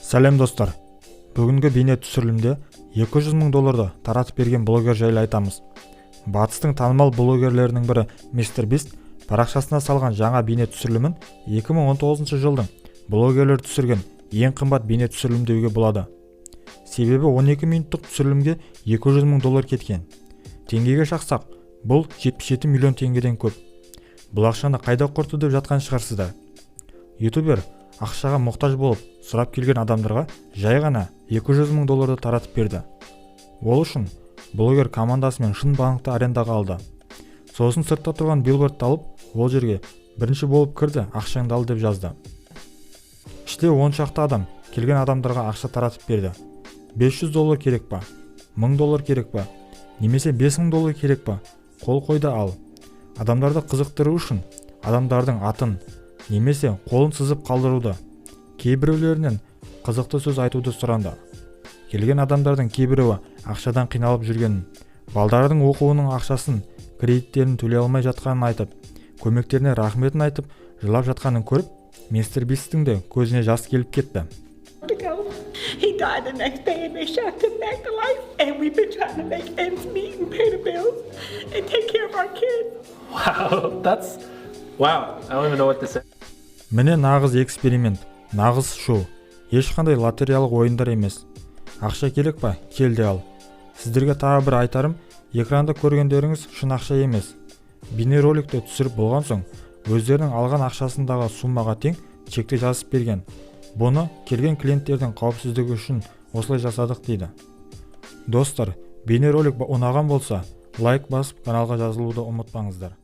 Сәлем достар. Бүгінгі бейне түсірілімде $200 000 таратып берген блогер жайлы айтамыз. Батыстың танымал блогерлерінің бірі Мистер Бист парақшасына салған жаңа бейне түсірілімін 2019 жылдың блогерлер түсірген ең қымбат бейне түсірілім деуге болады. Себебі 12 минуттық түсірілімге $200 000 кеткен. Теңгеге шақсақ, бұл 77 миллион теңгеден көп. Бұл ақшаны қайда құртты деп жатқан шығарсыздар. Ютубер ақшаға мұқтаж болып сұрап келген адамдарға жай ғана $200 000 таратып берді. Ол үшін блогер командасымен шын банкты арендаға алды. Сосын сыртта тұрған билбордты алып, ол жерге бірінші болып кірді, ақшаңды ал деп жазды. Іште 10 шақты адам келген адамдарға ақша таратып берді. $500 керек па? $1000 керек па? Немесе $5000 керек па? Қол қойды ал. Адамдарды қызықтыру үшін адамдардың атын немесе қолын сызып қалдыруды, кейбіреулерінен қызықты сөз айтуды сұранды. Келген адамдардың кейбіреуі ақшадан қиналып жүргенін, балдардың оқуының ақшасын, кредиттерін төлей алмай жатқанын айтып, көмектеріне рахметін айтып, жылап жатқанын көріп, Мистер Бисттің де көзіне жас келіп кетті. He died the next day and they shot him back to life, and we've been trying to make ends meet and pay the bills and take care of our kids. Wow, I don't even know what to say. Міне нағыз эксперимент, нағыз шоу. Ешқандай лотереялық ойындар емес. Ақша керек па? Кел де ал. Сіздерге тағы бір айтарым, экранда көргендеріңіз шын ақша емес. Бейнероликті түсіріп болған соң, өздерінің алған ақшасындағы суммаға тең чекті жазып берген. Бұны келген клиенттердің қауіпсіздігі үшін осылай жасадық дейді. Достар, бейнеролик ұнаған болса, лайк басып каналға жазылуды ұмытпаңыздар.